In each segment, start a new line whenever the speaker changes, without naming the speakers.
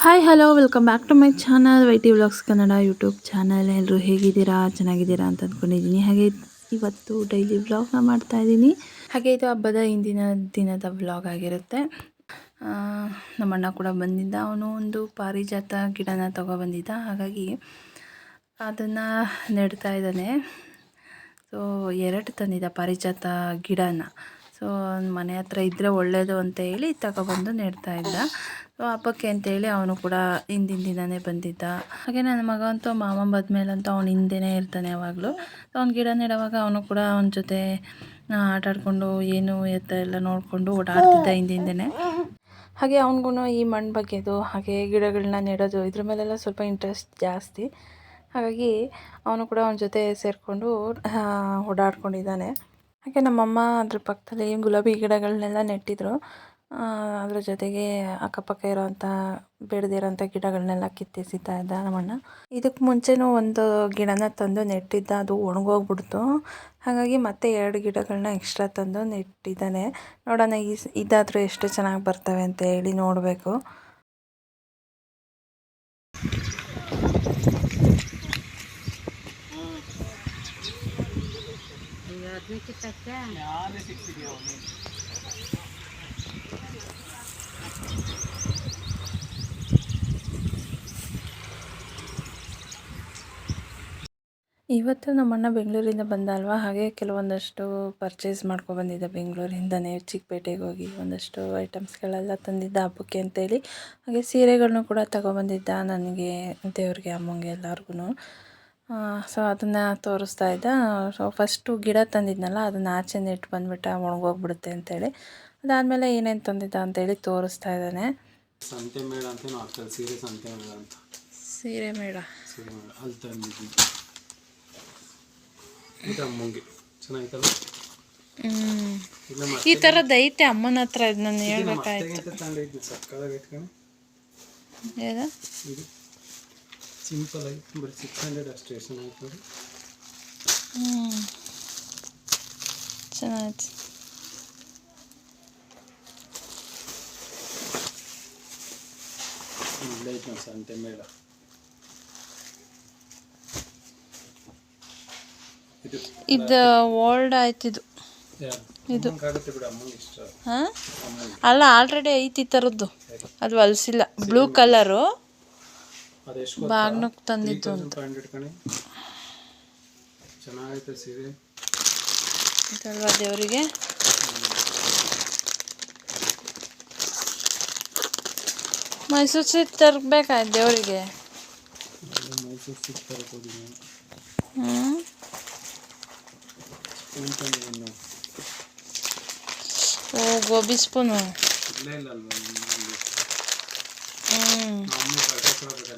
Hi hello welcome back to my channel YT vlogs Kannada YouTube channel. ಎಲ್ಲರೂ ಹೇಗಿದ್ದೀರಾ, ಚೆನ್ನಾಗಿದ್ದೀರಾ ಅಂತ ಅಂದ್ಕೊಂಡಿದ್ದೀನಿ. ಹಾಗೆ ಇವತ್ತು ಡೈಲಿ ವ್ಲಾಗ್ನ ಮಾಡ್ತಾಯಿದ್ದೀನಿ. ಹಾಗೆ ಇದು ಹಬ್ಬದ ಹಿಂದಿನ ದಿನದ ವ್ಲಾಗ್ ಆಗಿರುತ್ತೆ. ನಮ್ಮಣ್ಣ ಕೂಡ ಬಂದಿದ್ದ. ಅವನು ಒಂದು ಪಾರಿಜಾತ ಗಿಡನ ತೊಗೊಬಂದಿದ್ದ. ಹಾಗಾಗಿ ಅದನ್ನು ನೆಡ್ತಾ ಇದ್ದಾನೆ. ಸೊ 2 ತಂದಿದ್ದ ಪಾರಿಜಾತ ಗಿಡನ. ಸೊ ಮನೆ ಹತ್ರ ಇದ್ದರೆ ಒಳ್ಳೆಯದು ಅಂತ ಹೇಳಿ ತಗೊಬಂದು ನೆಡ್ತಾ ಇದ್ದ. ಸೊ ಹಬ್ಬಕ್ಕೆ ಅಂತೇಳಿ ಅವನು ಕೂಡ ಹಿಂದಿನ ದಿನವೇ ಬಂದಿದ್ದ. ಹಾಗೆ ನನ್ನ ಮಗ ಅಂತೂ ಮಾಮ ಬಂದಮೇಲಂತೂ ಅವ್ನು ಹಿಂದೆನೇ ಇರ್ತಾನೆ ಯಾವಾಗಲೂ. ಅವ್ನು ಗಿಡ ನೆಡುವಾಗ ಅವನು ಕೂಡ ಅವನ ಜೊತೆ ಆಟಾಡಿಕೊಂಡು ಏನು ಎತ್ತ ಎಲ್ಲ ನೋಡಿಕೊಂಡು ಓಡಾಡ್ತಿದ್ದ ಹಿಂದಿಂದನೇ. ಹಾಗೆ ಅವನಿಗೂ ಈ ಮಣ್ಣು ಬಗ್ಗೆದು ಹಾಗೆ ಗಿಡಗಳನ್ನ ನೆಡೋದು ಇದ್ರ ಮೇಲೆಲ್ಲ ಸ್ವಲ್ಪ ಇಂಟ್ರೆಸ್ಟ್ ಜಾಸ್ತಿ. ಹಾಗಾಗಿ ಅವನು ಕೂಡ ಅವನ ಜೊತೆ ಸೇರಿಕೊಂಡು ಓಡಾಡ್ಕೊಂಡಿದ್ದಾನೆ. ಹಾಗೆ ನಮ್ಮಮ್ಮ ಅದ್ರ ಪಕ್ಕದಲ್ಲಿ ಗುಲಾಬಿ ಗಿಡಗಳನ್ನೆಲ್ಲ ನೆಟ್ಟಿದ್ರು. ಅದ್ರ ಜೊತೆಗೆ ಅಕ್ಕಪಕ್ಕ ಇರೋವಂಥ ಬೆಳೆದಿರೋಂಥ ಗಿಡಗಳನ್ನೆಲ್ಲ ಕಿತ್ತೆಸಿತಾ ಇದ್ದ ನಮ್ಮಣ್ಣ. ಇದಕ್ಕೆ ಮುಂಚೆನೂ ಒಂದು ಗಿಡನ ತಂದು ನೆಟ್ಟಿದ್ದ, ಅದು ಒಣಗೋಗ್ಬಿಡ್ತು. ಹಾಗಾಗಿ ಮತ್ತೆ 2 ಗಿಡಗಳನ್ನ ಎಕ್ಸ್ಟ್ರಾ ತಂದು ನೆಟ್ಟಿದ್ದಾನೆ. ನೋಡೋಣ ಇದಾದರೂ ಎಷ್ಟು ಚೆನ್ನಾಗಿ ಬರ್ತವೆ ಅಂತ ಹೇಳಿ ನೋಡಬೇಕು. ಇವತ್ತು ನಮ್ಮಣ್ಣ ಬೆಂಗಳೂರಿಂದ ಬಂದ ಅಲ್ವಾ, ಹಾಗೆ ಕೆಲವೊಂದಷ್ಟು ಪರ್ಚೇಸ್ ಮಾಡ್ಕೊಬಂದಿದ್ದ ಬೆಂಗಳೂರಿಂದನೇ. ಚಿಕ್ಕಪೇಟೆಗೆ ಹೋಗಿ ಒಂದಷ್ಟು ಐಟಮ್ಸ್ಗಳೆಲ್ಲ ತಂದಿದ್ದ ಹಬ್ಬಕ್ಕೆ ಅಂತೇಳಿ. ಹಾಗೆ ಸೀರೆಗಳನ್ನೂ ಕೂಡ ತಗೊಬಂದಿದ್ದ, ನನಗೆ, ದೇವ್ರಿಗೆ, ಅಮ್ಮಂಗೆ ಎಲ್ಲರಿಗೂ. ಸೊ ಅದನ್ನು ತೋರಿಸ್ತಾ ಇದ್ದ. ಸೊ ಫಸ್ಟು ಗಿಡ ತಂದಿದ್ನಲ್ಲ, ಅದನ್ನು ಆಚೆ ನೆಟ್ಟು ಬಂದುಬಿಟ್ಟ, ಒಣಗೋಗ್ಬಿಡುತ್ತೆ ಅಂತೇಳಿ. ಅದಾದಮೇಲೆ ಏನೇನು ತಂದಿದ್ದ ಅಂತೇಳಿ ತೋರಿಸ್ತಾ ಇದ್ದಾನೆ.
ಸಂತೆ ಮೇಳ ಅಂತ ಸೀರೆ ಸಂತೆ ಮೇಳ ಅಂತ,
ಸೀರೆ ಮೇಳ
ಅಲ್ಲಿ ತಂದಿದ್ವಿ. ಇದು ಅಮ್ಮಂಗೆ ಚೆನ್ನಾಗಿತ್ತಲ್ಲ.
ಈ ಥರದ್ದು ಐತೆ ಅಮ್ಮನ ಹತ್ರ. ಇದು ನಾನು ಹೇಳ್ಬೇಕಾಯ್ತು.
ಇದು ಸಿಂಪಲ್ ಆಗಿ ಬರೀ 600 ಅಷ್ಟೇ. ಚೆನ್ನಾಗಿತ್ತು.
ಚೆನ್ನಾಯ್ತು.
ಇಲ್ಲೇ ಐತೆ ನೋಡಿ ಸಂತೆ ಮೇಳ.
ಇದು ಓಲ್ಡ್ ಆಯ್ತಿದು. ಇದು ಹಾಂ ಅಲ್ಲ, ಆಲ್ರೆಡಿ ಐತಿ ಈ ಥರದ್ದು. ಅದು ಹೊಲಿಸಿಲ್ಲ, ಬ್ಲೂ ಕಲರು ಬಾಗ್ನಕ್ಕೆ ತಂದಿದ್ದು ಅಂತ.
ಚೆನ್ನಾಗೈತೆ ಸೀರೆ
ಇದಲ್ವಾ ದೇವರಿಗೆ. ಮೈಸೂರು ಸಿಲ್ಕ್ ತರಬೇಕಾಯ್ತು ದೇವರಿಗೆ.
ಮೈಸೂರು ಸಿಲ್ಕ್ ತರಕೋದಿನಿ.
ಓ ಗೋಬಿ ಸ್ಪೂನು.
ಇಲ್ಲ ಅಲ್ವಾ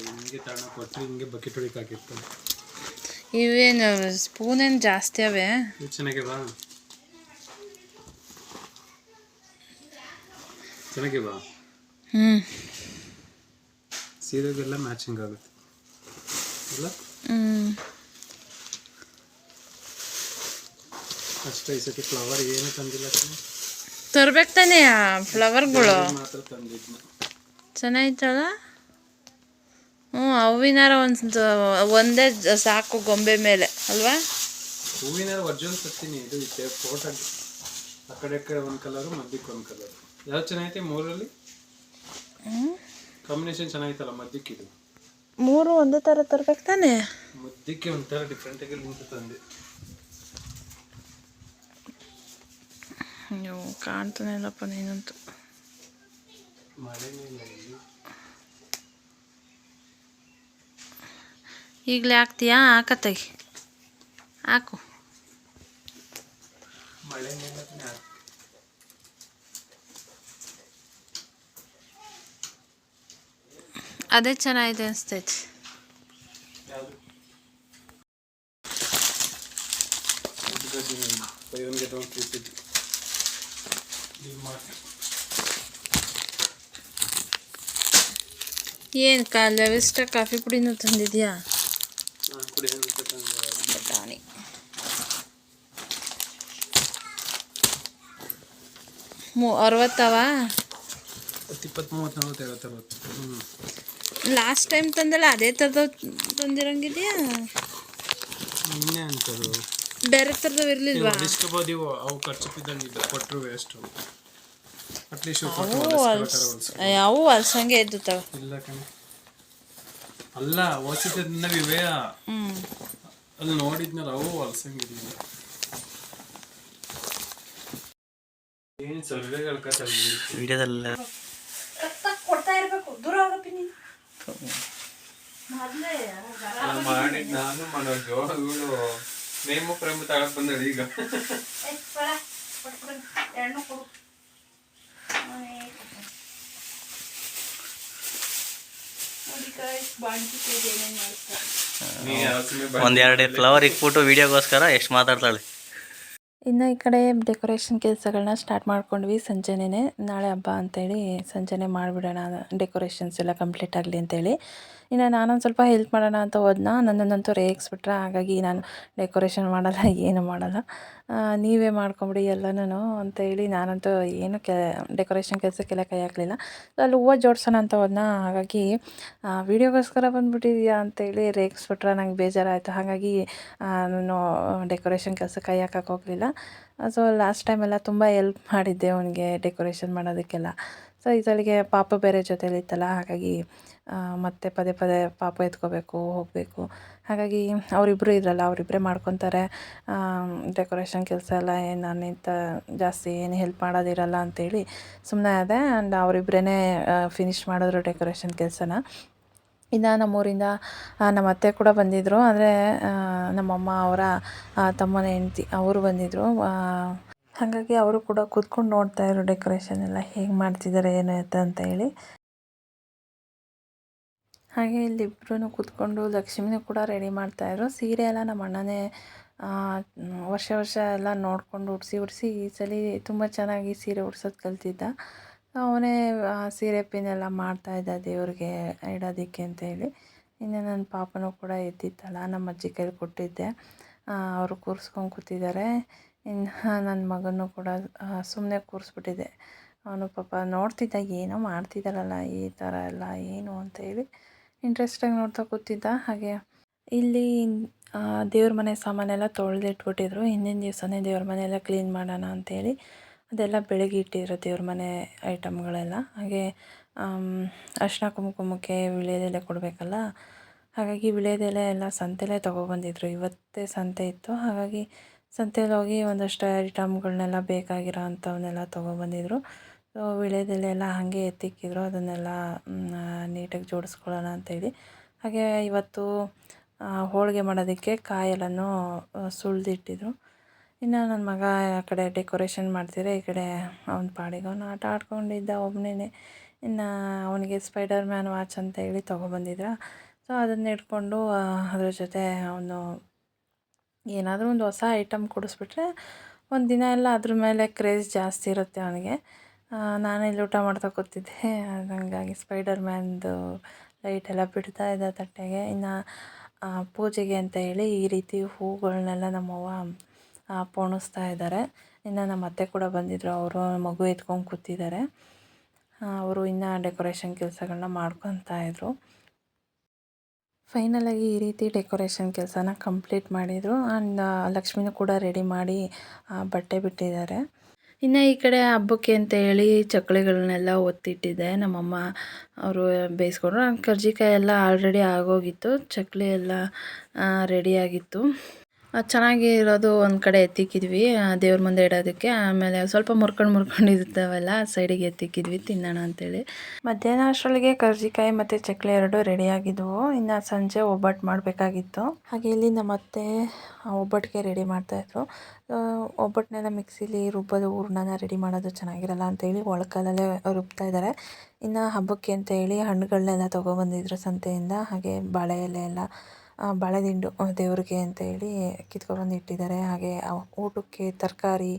ಹಿಂಗೆ ತಗೊಂಡು ಕೊಟ್ಟು ಹಿಂಗೆ ಬಕೆಟ್ ಹೊಡಿಕ್ ಹಾಕಿರ್ತಾರೆ.
ಇವೇನು ಸ್ಪೂನೇನು ಜಾಸ್ತಿ ಅವೆ.
ಚೆನ್ನಾಗಿವಾ ಚೆನ್ನಾಗಿವಾ. ಸೀರೆಗೆಲ್ಲ ಮ್ಯಾಚಿಂಗ್ ಆಗುತ್ತೆ ಅಲ್ಲ. ಅಷ್ಟೇ. ಈ ಸತಿ ಫ್ಲವರ್ ಏನು ತಂದಿಲ್ಲ.
ತರ್ಬೇಕು ತಾನೇ ಫ್ಲವರ್ಗಳು.
ಮಾತ್ರ ತಂದಿದ್ನ.
ಚೆನ್ನಾಗಿತ್ತಲ್ಲ. ಹೂವಿನಾರ ಒಂದೇ ಸಾಕು ಗೊಂಬೆ ಮೇಲೆ ಅಲ್ವಾ.
ಹೂವಿನಾರ ಒರ್ಜಿನಲ್ ತರ್ತೀನಿ. ಇದು ಇದೆ ಫೋಟೋ. ಆ ಕಡೆ ಒಂದು ಕಲರು, ಮಧ್ಯಕ್ಕೆ ಒಂದು ಕಲರು. ಯಾವ್ದು ಚೆನ್ನಾಗೈತೆ ಮೂರಲ್ಲಿ? ಕಾಂಬಿನೇಷನ್ ಚೆನ್ನಾಗಿತ್ತಲ್ಲ ಮಧ್ಯಕ್ಕೆ. ಇದು
3 ಒಂದೇ ಥರ ತರ್ಬೇಕು ತಾನೇ.
ಮಧ್ಯಕ್ಕೆ ಒಂಥರ ಡಿಫ್ರೆಂಟ್ ಆಗಿ ನಿಂತು ತಂದೆ.
ನೀವು ಕಾಣ್ತಾನೆ ಇಲ್ಲಪ್ಪ ನೀನಂತೂ. ಈಗಲೇ ಹಾಕ್ತೀಯಾ? ಹಾಕತ್ತಾಗಿ ಹಾಕು. ಅದೇ ಚೆನ್ನಾಗಿದೆ ಅನಿಸ್ತೈತಿ. ಏನು ಲೆವಿಸ್ಟಾ ಕಾಫಿ ಪುಡಿನೂ ತಂದಿದ್ಯಾ? ಬಟಾಣಿ. 60
20, 30, 40, 50, 60.
ಲಾಸ್ಟ್ ಟೈಮ್ ತಂದಲ್ಲ ಅದೇ ಥರದ ತಂದಿರಂಗಿದೆಯಾ?
ಇನ್ನೇ ಅಂತದು
ಬೇರೆ ಥರದವು ಇರಲಿಲ್ವಾ?
ಹೊಲಿಸ್ಕೋಬೋದು ಇವು, ಅವು ಖರ್ಚು ಬಿದ್ದಂಗಿದ್ದು ಕೊಟ್ಟರು ವೇಸ್ಟು. ಅಟ್ಲೀಸ್ಟ್
ಅವು ಅಲ್ಸಂಗೆ ಇದ್ದು
ಇಲ್ಲ ಕಣೆ, ಅಲ್ಲ ಓದಿದ್ದನ್ನ ವಿವೇ ಅಲ್ಲಿ ನೋಡಿದ್ನಲ್ಲ, ಅವು ಹೊಲ್ಸಂಗಿರ್ಲಿಲ್ಲ. ಏನು ಸರ್ವೆಗಳು ವಿಡಿಯೋದಲ್ಲ
ಕೊಡ್ತಾ ಇರಬೇಕು, ದೂರ ಆಗಪ್ಪಿ ನೀನು
ಮಾಡಿ. ನಾನು ಮಾಡೋ ಜೋಳಗಳು ನೇಮು ಪ್ರೇಮ ತಳಕ್ ಬಂದಳು ಈಗ.
ಒಂದೆರಡು ಫ್ಲವರ್ ಇಕ್ಬಿಟ್ಟು ವಿಡಿಯೋಗೋಸ್ಕರ ಎಷ್ಟು ಮಾತಾಡ್ತಾಳೆ.
ಇನ್ನು ಈ ಕಡೆ ಡೆಕೋರೇಷನ್ ಕೆಲಸಗಳನ್ನ ಸ್ಟಾರ್ಟ್ ಮಾಡ್ಕೊಂಡ್ವಿ ಸಂಜೆನೇ. ನಾಳೆ ಹಬ್ಬ ಅಂತೇಳಿ ಸಂಜೆನೇ ಮಾಡಿಬಿಡೋಣ, ಡೆಕೋರೇಷನ್ಸ್ ಎಲ್ಲ ಕಂಪ್ಲೀಟ್ ಆಗಲಿ ಅಂತೇಳಿ. ಇನ್ನು ನಾನೊಂದು ಸ್ವಲ್ಪ ಹೆಲ್ಪ್ ಮಾಡೋಣ ಅಂತ ಹೋದ್ನ, ನನ್ನನ್ನಂತೂ ರೇಗಿಸ್ಬಿಟ್ರೆ. ಹಾಗಾಗಿ ನಾನು ಡೆಕೋರೇಷನ್ ಮಾಡಲ್ಲ, ಏನು ಮಾಡಲ್ಲ, ನೀವೇ ಮಾಡ್ಕೊಂಬಿಡಿ ಎಲ್ಲನೂ ಅಂತೇಳಿ ನಾನಂತೂ ಏನು ಡೆಕೋರೇಷನ್ ಕೆಲಸಕ್ಕೆಲ್ಲ ಕೈ ಹಾಕಲಿಲ್ಲ. ಅಲ್ಲಿ ಹೂವು ಜೋಡಿಸೋಣ ಅಂತ ಹೋದ್ನ, ಹಾಗಾಗಿ ವೀಡಿಯೋಗೋಸ್ಕರ ಬಂದುಬಿಟ್ಟಿದ್ಯಾ ಅಂತೇಳಿ ರೇಗಿಸ್ಬಿಟ್ರೆ. ನಂಗೆ ಬೇಜಾರಾಯಿತು. ಹಾಗಾಗಿ ನಾನು ಡೆಕೋರೇಷನ್ ಕೆಲಸ ಕೈ ಹಾಕಕ್ಕೆ ಹೋಗಲಿಲ್ಲ. ಸೊ ಲಾಸ್ಟ್ ಟೈಮೆಲ್ಲ ತುಂಬ ಹೆಲ್ಪ್ ಮಾಡಿದ್ದೆ ಅವನಿಗೆ ಡೆಕೋರೇಷನ್ ಮಾಡೋದಕ್ಕೆಲ್ಲ. ಸೊ ಈ ಸಲಿಗೆ ಪಾಪು ಬೇರೆ ಜೊತೆಲಿತ್ತಲ್ಲ, ಹಾಗಾಗಿ ಮತ್ತೆ ಪದೇ ಪದೇ ಪಾಪು ಎತ್ಕೋಬೇಕು, ಹೋಗಬೇಕು. ಹಾಗಾಗಿ ಅವರಿಬ್ಬರು ಇರಲ್ಲ, ಅವರಿಬ್ಬರೇ ಮಾಡ್ಕೊತಾರೆ ಡೆಕೋರೇಷನ್ ಕೆಲಸ ಎಲ್ಲ. ಏನು ನಾನಿಂತ ಜಾಸ್ತಿ ಏನು ಹೆಲ್ಪ್ ಮಾಡೋದಿರಲ್ಲ ಅಂತೇಳಿ ಸುಮ್ಮನೆ ಅದೇ. ಆ್ಯಂಡ್ ಅವರಿಬ್ಬರೇ ಫಿನಿಷ್ ಮಾಡಿದ್ರು ಡೆಕೋರೇಷನ್ ಕೆಲಸನ. ಇನ್ನು ನಮ್ಮೂರಿಂದ ನಮ್ಮ ಅತ್ತೆ ಕೂಡ ಬಂದಿದ್ದರು. ಅಂದರೆ ನಮ್ಮಮ್ಮ ಅವರ ತಮ್ಮನ ಹೆಂಡ್ತಿ ಅವರು ಬಂದಿದ್ದರು. ಹಾಗಾಗಿ ಅವರು ಕೂಡ ಕೂತ್ಕೊಂಡು ನೋಡ್ತಾಯಿದ್ರು ಡೆಕೋರೇಷನ್ ಎಲ್ಲ ಹೇಗೆ ಮಾಡ್ತಿದ್ದಾರೆ ಏನು ಅಂತ ಹೇಳಿ. ಹಾಗೆ ಇಲ್ಲಿಬ್ಬರೂ ಕೂತ್ಕೊಂಡು ಲಕ್ಷ್ಮಿನೂ ಕೂಡ ರೆಡಿ ಮಾಡ್ತಾಯಿದ್ರು. ಸೀರೆ ಎಲ್ಲ ನಮ್ಮ ಅಣ್ಣನೇ ವರ್ಷ ಎಲ್ಲ ನೋಡಿಕೊಂಡು ಉಡಿಸಿ ಈ ಸಲ ತುಂಬ ಚೆನ್ನಾಗಿ ಸೀರೆ ಉಡ್ಸೋದು ಕಲ್ತಿದ್ದ. ಅವನೇ ಸೀರೆ ಪಿನ್ ಮಾಡ್ತಾಯಿದ್ದ ದೇವ್ರಿಗೆ ಇಡೋದಕ್ಕೆ ಅಂತೇಳಿ. ಇನ್ನು ನನ್ನ ಪಾಪನೂ ಕೂಡ ಎದ್ದಿತ್ತಲ್ಲ, ನಮ್ಮ ಅಜ್ಜಿ ಕೈಲಿ ಕೊಟ್ಟಿದ್ದೆ. ಅವರು ಕೂರಿಸ್ಕೊಂಡು ಕೂತಿದ್ದಾರೆ. ಇನ್ನು ನನ್ನ ಮಗನೂ ಕೂಡ ಸುಮ್ಮನೆ ಕೂರಿಸ್ಬಿಟ್ಟಿದ್ದೆ. ಅವನು ಪಾಪ ನೋಡ್ತಿದ್ದ, ಏನೋ ಮಾಡ್ತಿದ್ದಾರಲ್ಲ ಈ ಥರ ಎಲ್ಲ ಏನು ಅಂತೇಳಿ ಇಂಟ್ರೆಸ್ಟಾಗಿ ನೋಡ್ತಾ ಕೂತಿದ್ದ. ಹಾಗೆ ಇಲ್ಲಿ ದೇವ್ರ ಮನೆ ಸಾಮಾನೆಲ್ಲ ತೊಳೆದಿಟ್ಬಿಟ್ಟಿದ್ರು. ಹಿಂದಿನ ದಿವಸನೇ ದೇವ್ರ ಮನೆಯೆಲ್ಲ ಕ್ಲೀನ್ ಮಾಡೋಣ ಅಂಥೇಳಿ ಅದೆಲ್ಲ ಬೆಳಗ್ಗೆ ಇಟ್ಟಿದ್ರು, ದೇವ್ರ ಮನೆ ಐಟಮ್ಗಳೆಲ್ಲ. ಹಾಗೆ ಅರಿಶಿನ ಕುಂಕುಮಕ್ಕೆ ವೀಳ್ಯದೆಲೆ ಕೊಡಬೇಕಲ್ಲ, ಹಾಗಾಗಿ ವೀಳ್ಯದೆಲೆ ಎಲ್ಲ ಸಂತೆಲೇ ತೊಗೊಬಂದಿದ್ರು. ಇವತ್ತೇ ಸಂತೆ ಇತ್ತು, ಹಾಗಾಗಿ ಸಂತೆಯಲ್ಲಿ ಹೋಗಿ ಒಂದಷ್ಟು ಐಟಮ್ಗಳನ್ನೆಲ್ಲ ಬೇಕಾಗಿರೋ ಅಂಥವನ್ನೆಲ್ಲ ತೊಗೊಬಂದಿದ್ರು. ಸೊ ವೀಳ್ಯದೆಲೆ ಎಲ್ಲ ಹಾಗೆ ಎತ್ತಿಕ್ಕಿದ್ರು, ಅದನ್ನೆಲ್ಲ ನೀಟಾಗಿ ಜೋಡಿಸ್ಕೊಳ್ಳೋಣ ಅಂತೇಳಿ. ಹಾಗೆ ಇವತ್ತು ಹೋಳಿಗೆ ಮಾಡೋದಕ್ಕೆ ಕಾಯೆಲ್ಲನೂ ಸುಳಿದಿಟ್ಟಿದ್ರು. ಇನ್ನು ನನ್ನ ಮಗ ಆ ಕಡೆ ಡೆಕೋರೇಷನ್ ಮಾಡ್ತಿದ್ರೆ, ಈ ಕಡೆ ಅವನ ಪಾಡಿಗೆ ಅವನು ಆಟ ಆಡ್ಕೊಂಡಿದ್ದ ಒಬ್ಬನೇ. ಇನ್ನು ಅವನಿಗೆ ಸ್ಪೈಡರ್ ಮ್ಯಾನ್ ವಾಚ್ ಅಂತ ಹೇಳಿ ತೊಗೊಬಂದಿದ್ರ. ಸೊ ಅದನ್ನ ಇಟ್ಕೊಂಡು ಅದ್ರ ಜೊತೆ ಅವನು ಏನಾದರೂ ಒಂದು ಹೊಸ ಐಟಮ್ ಕೊಡಿಸ್ಬಿಟ್ರೆ ಒಂದು ದಿನ ಎಲ್ಲ ಅದ್ರ ಮೇಲೆ ಕ್ರೇಜ್ ಜಾಸ್ತಿ ಇರುತ್ತೆ ಅವನಿಗೆ. ನಾನು ಇಲ್ಲಿ ಊಟ ಮಾಡ್ತಾ ಕೂತಿದ್ದೆ, ಹಾಗಾಗಿ ಸ್ಪೈಡರ್ ಮ್ಯಾನ್ದು ಲೈಟೆಲ್ಲ ಬಿಡ್ತಾ ಇದ್ದ ತಟ್ಟೆಗೆ. ಇನ್ನು ಪೂಜೆಗೆ ಅಂತ ಹೇಳಿ ಈ ರೀತಿ ಹೂಗಳನ್ನೆಲ್ಲ ನಮ್ಮವ್ವ ಪೋಣಿಸ್ತಾ ಇದ್ದಾರೆ. ಇನ್ನು ನಮ್ಮ ಅತ್ತೆ ಕೂಡ ಬಂದಿದ್ದರು, ಅವರು ಮಗು ಎತ್ಕೊಂಡು ಕೂತಿದ್ದಾರೆ. ಅವರು ಇನ್ನು ಡೆಕೋರೇಷನ್ ಕೆಲಸಗಳನ್ನ ಮಾಡ್ಕೊತಾಯಿದ್ರು. ಫೈನಲಾಗಿ ಈ ರೀತಿ ಡೆಕೋರೇಷನ್ ಕೆಲಸನ ಕಂಪ್ಲೀಟ್ ಮಾಡಿದರು. ಆ್ಯಂಡ್ ಲಕ್ಷ್ಮಿನೂ ಕೂಡ ರೆಡಿ ಮಾಡಿ ಬಟ್ಟೆ ಬಿಟ್ಟಿದ್ದಾರೆ. ಇನ್ನು ಈ ಕಡೆ ಹಬ್ಬಕ್ಕೆ ಅಂತ ಹೇಳಿ ಚಕ್ಕಳಿಗಳನ್ನೆಲ್ಲ ಒತ್ತಿಟ್ಟಿದ್ದೆ. ನಮ್ಮಮ್ಮ ಅವರು ಬೇಯಿಸ್ಕೊಂಡ್ರು. ಕರ್ಜಿಕಾಯಿ ಎಲ್ಲ ಆಲ್ರೆಡಿ ಆಗೋಗಿತ್ತು, ಚಕ್ಕಲಿ ಎಲ್ಲ ರೆಡಿಯಾಗಿತ್ತು. ಚೆನ್ನಾಗಿ ಇರೋದು ಒಂದು ಕಡೆ ಎತ್ತಿಕ್ಕಿದ್ವಿ ದೇವ್ರ ಮುಂದೆ ಇಡೋದಕ್ಕೆ. ಆಮೇಲೆ ಸ್ವಲ್ಪ ಮುರ್ಕೊಂಡಿರ್ತಾವಲ್ಲ ಸೈಡಿಗೆ ಎತ್ತಿಕ್ಕಿದ್ವಿ ತಿನ್ನೋಣ ಅಂತೇಳಿ. ಮಧ್ಯಾಹ್ನ ಅಷ್ಟರೊಳಗೆ ಕರ್ಜಿಕಾಯಿ ಮತ್ತು ಚಕ್ಕಲಿ ಎರಡು ರೆಡಿಯಾಗಿದ್ವು. ಇನ್ನು ಸಂಜೆ ಒಬ್ಬಟ್ಟು ಮಾಡಬೇಕಾಗಿತ್ತು. ಹಾಗೆ ಇಲ್ಲಿ ನಮ್ಮ ಅತ್ತೆ ಒಬ್ಬಟ್ಟಿಗೆ ರೆಡಿ ಮಾಡ್ತಾಯಿದ್ರು. ಒಬ್ಬಟ್ಟನ್ನೆಲ್ಲ ಮಿಕ್ಸಿಲಿ ರುಬ್ಬೋದು, ಹೂರ್ಣನ ರೆಡಿ ಮಾಡೋದು ಚೆನ್ನಾಗಿರಲ್ಲ ಅಂತೇಳಿ ಒಳಕಲ್ಲಲ್ಲೇ ರುಬ್ತಾ ಇದ್ದಾರೆ. ಇನ್ನು ಹಬ್ಬಕ್ಕೆ ಅಂತ ಹೇಳಿ ಹಣ್ಣುಗಳನ್ನೆಲ್ಲ ತೊಗೊಬಂದಿದ್ರು ಸಂತೆಯಿಂದ. ಹಾಗೆ ಬಾಳೆ ಎಲೆ ಎಲ್ಲ, ಬಾಳೆದಿಂಡು ದೇವ್ರಿಗೆ ಅಂತೇಳಿ ಕಿತ್ಕೊಬಂದು ಇಟ್ಟಿದ್ದಾರೆ. ಹಾಗೆ ಊಟಕ್ಕೆ ತರಕಾರಿ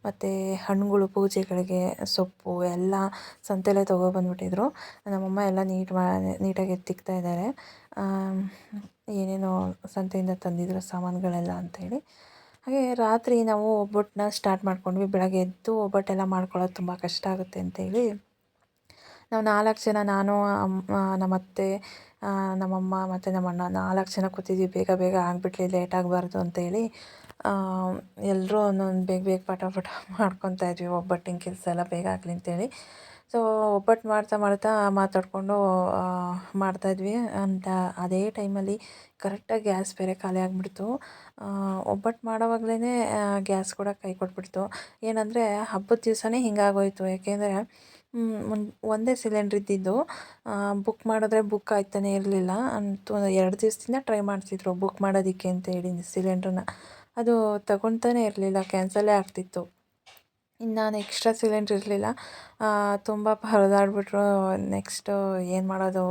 ಮತ್ತು ಹಣ್ಣುಗಳು, ಪೂಜೆಗಳಿಗೆ ಸೊಪ್ಪು ಎಲ್ಲ ಸಂತೆಯಲ್ಲೇ ತೊಗೊಬಂದ್ಬಿಟ್ಟಿದ್ರು. ನಮ್ಮಮ್ಮ ಎಲ್ಲ ನೀಟಾಗಿ ಎತ್ತಿಕ್ತಾ ಇದ್ದಾರೆ, ಏನೇನೋ ಸಂತೆಯಿಂದ ತಂದಿದ್ರು ಸಾಮಾನುಗಳೆಲ್ಲ ಅಂಥೇಳಿ. ಹಾಗೆ ರಾತ್ರಿ ನಾವು ಒಬ್ಬಟ್ಟನ್ನ ಸ್ಟಾರ್ಟ್ ಮಾಡ್ಕೊಂಡ್ವಿ. ಬೆಳಗ್ಗೆ ಎದ್ದು ಒಬ್ಬಟ್ಟೆಲ್ಲ ಮಾಡ್ಕೊಳ್ಳೋದು ತುಂಬ ಕಷ್ಟ ಆಗುತ್ತೆ ಅಂತೇಳಿ ನಾವು 4 ಜನ, ನಾನು, ನಮ್ಮತ್ತೆ, ನಮ್ಮಮ್ಮ ಮತ್ತು ನಮ್ಮಣ್ಣ 4 ಜನ ಕೂತಿದ್ವಿ. ಬೇಗ ಬೇಗ ಆಗಿಬಿಟ್ಲಿ, ಲೇಟ್ ಆಗಬಾರ್ದು ಅಂತೇಳಿ ಎಲ್ಲರೂ ಒಂದೊಂದು ಬೇಗ ಬೇಗ ಪಟ ಪಟ ಮಾಡ್ಕೊತಾ ಇದ್ವಿ. ಒಬ್ಬಟ್ಟಿನ ಕೆಲಸ ಎಲ್ಲ ಬೇಗ ಆಗಲಿ ಅಂತೇಳಿ. ಸೊ ಒಬ್ಬಟ್ಟು ಮಾಡ್ತಾ ಮಾಡ್ತಾ ಮಾತಾಡಿಕೊಂಡು ಮಾಡ್ತಾಯಿದ್ವಿ. ಅಂತ ಅದೇ ಟೈಮಲ್ಲಿ ಕರೆಕ್ಟಾಗಿ ಗ್ಯಾಸ್ ಬೇರೆ ಖಾಲಿ ಆಗಿಬಿಡ್ತು. ಒಬ್ಬಟ್ಟು ಮಾಡೋವಾಗಲೇ ಗ್ಯಾಸ್ ಕೂಡ ಕೈ ಕೊಟ್ಬಿಡ್ತು. ಏನಂದರೆ ಹಬ್ಬದ ದಿವಸನೇ ಹಿಂಗಾಗೋಯಿತು. ಯಾಕೆಂದರೆ ಒಂದೇ ಸಿಲಿಂಡ್ರ್ ಇದ್ದಿದ್ದು. ಬುಕ್ ಮಾಡಿದ್ರೆ ಬುಕ್ ಆಗ್ತಾನೆ ಇರಲಿಲ್ಲ. ಅಂತೂ 2 ದಿವಸದಿಂದ ಟ್ರೈ ಮಾಡ್ತಿದ್ರು ಬುಕ್ ಮಾಡೋದಕ್ಕೆ ಅಂತೇಳಿ ಸಿಲಿಂಡ್ರನ್ನ. ಅದು ತಗೊತಾನೇ ಇರಲಿಲ್ಲ, ಕ್ಯಾನ್ಸಲೇ ಆಗ್ತಿತ್ತು. ಇನ್ನು ನಾನು ಎಕ್ಸ್ಟ್ರಾ ಸಿಲಿಂಡ್ರ್ ಇರಲಿಲ್ಲ. ತುಂಬ ಪರದಾಡ್ಬಿಟ್ರು. ನೆಕ್ಸ್ಟು ಏನು ಮಾಡೋದು,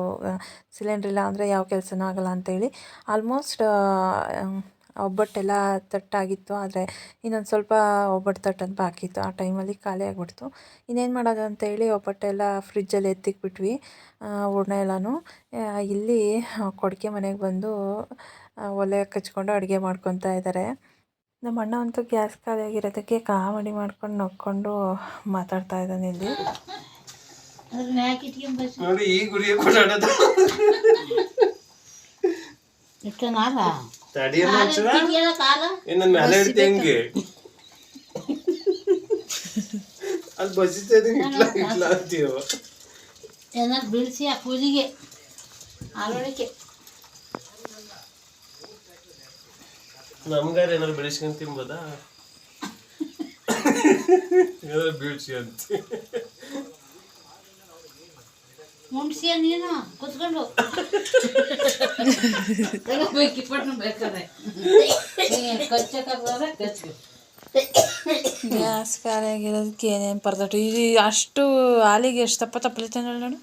ಸಿಲಿಂಡ್ರ್ ಇಲ್ಲ ಅಂದರೆ ಯಾವ ಕೆಲಸನೂ ಆಗೋಲ್ಲ ಅಂತೇಳಿ ಆಲ್ಮೋಸ್ಟ್ ಒಬ್ಬಟ್ಟೆಲ್ಲ ತಟ್ಟಾಗಿತ್ತು. ಆದರೆ ಇನ್ನೊಂದು ಸ್ವಲ್ಪ ಒಬ್ಬಟ್ಟು ತಟ್ಟೋದು ಬಾಕಿ ಇತ್ತು. ಆ ಟೈಮಲ್ಲಿ ಖಾಲಿ ಆಗಿಬಿಡ್ತು. ಇನ್ನೇನು ಮಾಡೋದು ಅಂತೇಳಿ ಒಬ್ಬಟ್ಟೆಲ್ಲ ಫ್ರಿಜ್ಜಲ್ಲಿ ಎತ್ತಿಕ್ಬಿಟ್ವಿ, ಹೂರ್ಣ ಎಲ್ಲನೂ. ಇಲ್ಲಿ ಕೊಡಿಕೆ ಮನೆಗೆ ಬಂದು ಒಲೆ ಹಚ್ಕೊಂಡು ಅಡುಗೆ ಮಾಡ್ಕೊತಾ ಇದ್ದಾರೆ. ನಮ್ಮ ಅಣ್ಣ ಅಂತೂ ಗ್ಯಾಸ್ ಖಾಲಿ ಆಗಿರೋದಕ್ಕೆ ಕಾಮಿಡಿ ಮಾಡ್ಕೊಂಡು ನಕ್ಕೊಂಡು ಮಾತಾಡ್ತಾ ಇದ್ದಾನೆ ಇಲ್ಲಿ.
ನೋಡಿ ಈ ಗುಡಿಯ ಕೊಡೋದು ಮೇಲೆ ಇಡ್ತಿ ಹೆಂಗೆ ಅಲ್ಲಿ ಬಸಿತಾ ಇಟ್ಲ ಅಂತೀವ
ಏನಾದ್ರು ಬೀಳಿಸಿ ಆ ಪೂಜೆಗೆ ಆರೋಳಿಕೆ
ನಮ್ಗಾರ ಏನಾರು ಬೆಳೆಸ್ಕೊಂಡ್ ತಿನ್ಬೋದಾ? ಏನಾರು ಬೀಳ್ಸಿ ಅಂತ
ಮುಣ್ಸಿಯ ನೀನು ಕುತ್ಕೊಂಡು ಕಿಪ್ಪಟ್ಟು ಬೇಕಾದ್ರೆ ಕಚ್ಚಕ್ಕಾಗ್ದಾರ ಕಚ್ಚು.
ಗ್ಯಾಸ್ ಖಾಲಿ ಆಗಿರೋದಕ್ಕೆ ಏನೇನು ಪರದಾಟ. ಇದು ಅಷ್ಟು ಹಾಲಿಗೆ ಎಷ್ಟು ತಪ್ಪಲಿತಾನೆ ನೋಡು.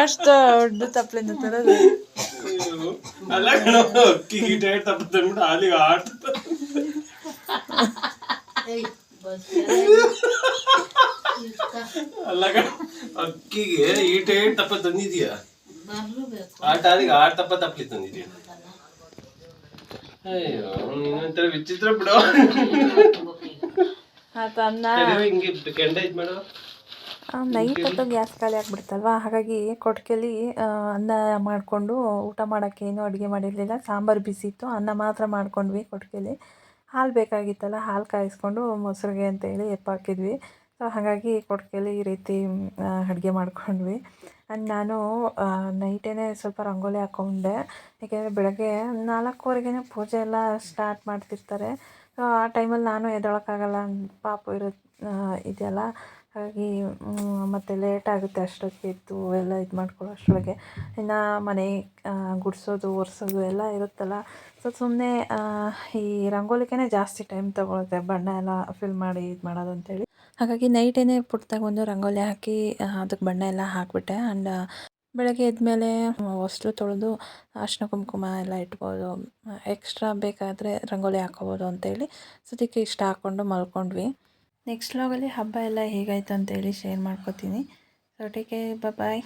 ಅಷ್ಟು ದೊಡ್ಡ ತಪ್ಪಲಿಂದ ತರೋದು.
ಅಲ್ಲ ಅಕ್ಕಿ ಗೀಟ ತಪ್ಪ ತಂದ್ಬಿಟ್ಟು ಹಾಲಿಗೆ ಆಟ ಅಲ್ಲ ಅಕ್ಕಿಗೆ ಈಟ ತಪ್ಪ ತಂದಿದ್ಯಾ? ಆಟ ಹಾಲಿಗೆ 6 ತಪ್ಪ ತಪ್ಪಲಿ ತಂದಿದ್ಯಾ? ಅಯ್ಯೋ ನೀನೊಂಥರ ವಿಚಿತ್ರ ಬಿಡೋ. ಹಿಂಗೆ ಕೆಂಡ ಇದ್ ಮಾಡೋ.
ನೈಟ್ ಹೊತ್ತು ಗ್ಯಾಸ್ ಖಾಲಿ ಆಗಿಬಿಡ್ತಲ್ವ, ಹಾಗಾಗಿ ಕೊಟ್ಟಿಗೆಲಿ ಅನ್ನ ಮಾಡಿಕೊಂಡು ಊಟ ಮಾಡೋಕ್ಕೆ ಏನೂ ಅಡುಗೆ ಮಾಡಿರಲಿಲ್ಲ. ಸಾಂಬಾರು ಬಿಸಿ ಇತ್ತು, ಅನ್ನ ಮಾತ್ರ ಮಾಡ್ಕೊಂಡ್ವಿ. ಕೊಟ್ಟಿಗೆಲಿ ಹಾಲು ಬೇಕಾಗಿತ್ತಲ್ಲ, ಹಾಲು ಕಾಯಿಸ್ಕೊಂಡು ಮೊಸರಿಗೆ ಅಂತೇಳಿ ಎಪ್ಪಾಕಿದ್ವಿ. ಸೊ ಹಾಗಾಗಿ ಕೊಟ್ಟಿಗೆಲಿ ಈ ರೀತಿ ಅಡುಗೆ ಮಾಡ್ಕೊಂಡ್ವಿ. ಆ್ಯಂಡ್ ನಾನು ನೈಟೇ ಸ್ವಲ್ಪ ರಂಗೋಲಿ ಹಾಕ್ಕೊಂಡೆ. ಏಕೆಂದರೆ ಬೆಳಗ್ಗೆ 4:15ಗೆ ಪೂಜೆ ಎಲ್ಲ ಸ್ಟಾರ್ಟ್ ಮಾಡ್ತಿರ್ತಾರೆ. ಸೊ ಆ ಟೈಮಲ್ಲಿ ನಾನು ಎದ್ದೇಳೋಕ್ಕಾಗಲ್ಲ, ಪಾಪು ಇದೆಯಲ್ಲ. ಹಾಗಾಗಿ ಮತ್ತು ಲೇಟ್ ಆಗುತ್ತೆ ಅಷ್ಟೊತ್ತಿಗೆ ಎದ್ದು ಎಲ್ಲ ಇದು ಮಾಡ್ಕೊಳ್ಳೋ ಅಷ್ಟರೊಳಗೆ. ಇನ್ನು ಮನೆ ಗುಡಿಸೋದು ಒರೆಸೋದು ಎಲ್ಲ ಇರುತ್ತಲ್ಲ. ಸೊ ಸುಮ್ಮನೆ ಈ ರಂಗೋಲಿಗೆ ಜಾಸ್ತಿ ಟೈಮ್ ತೊಗೊಳುತ್ತೆ, ಬಣ್ಣ ಎಲ್ಲ ಫಿಲ್ ಮಾಡಿ ಇದು ಮಾಡೋದು ಅಂತೇಳಿ. ಹಾಗಾಗಿ ನೈಟೇ ಪುಟ್ಟದಾಗಿ ಒಂದು ರಂಗೋಲಿ ಹಾಕಿ ಅದಕ್ಕೆ ಬಣ್ಣ ಎಲ್ಲ ಹಾಕಿಬಿಟ್ಟೆ. ಆ್ಯಂಡ್ ಬೆಳಗ್ಗೆ ಎದ್ಮೇಲೆ ಹೊಸ್ಲು ತೊಳೆದು ಅರಿಶಿನ ಕುಂಕುಮ ಎಲ್ಲ ಇಟ್ಬೋದು, ಎಕ್ಸ್ಟ್ರಾ ಬೇಕಾದರೆ ರಂಗೋಲಿ ಹಾಕ್ಕೋಬೋದು ಅಂತೇಳಿ. ಸೊ ಅದಕ್ಕೆ ಇಷ್ಟ ಹಾಕ್ಕೊಂಡು ಮಲ್ಕೊಂಡ್ವಿ. ನೆಕ್ಸ್ಟ್ ವ್ಲಾಗಲ್ಲಿ ಹಬ್ಬ ಎಲ್ಲ ಹೇಗಾಯಿತು ಅಂತೇಳಿ ಶೇರ್ ಮಾಡ್ಕೋತೀನಿ. ಸೊ ಟೇಕ್ ಕೇರ್, ಬಾಯ್.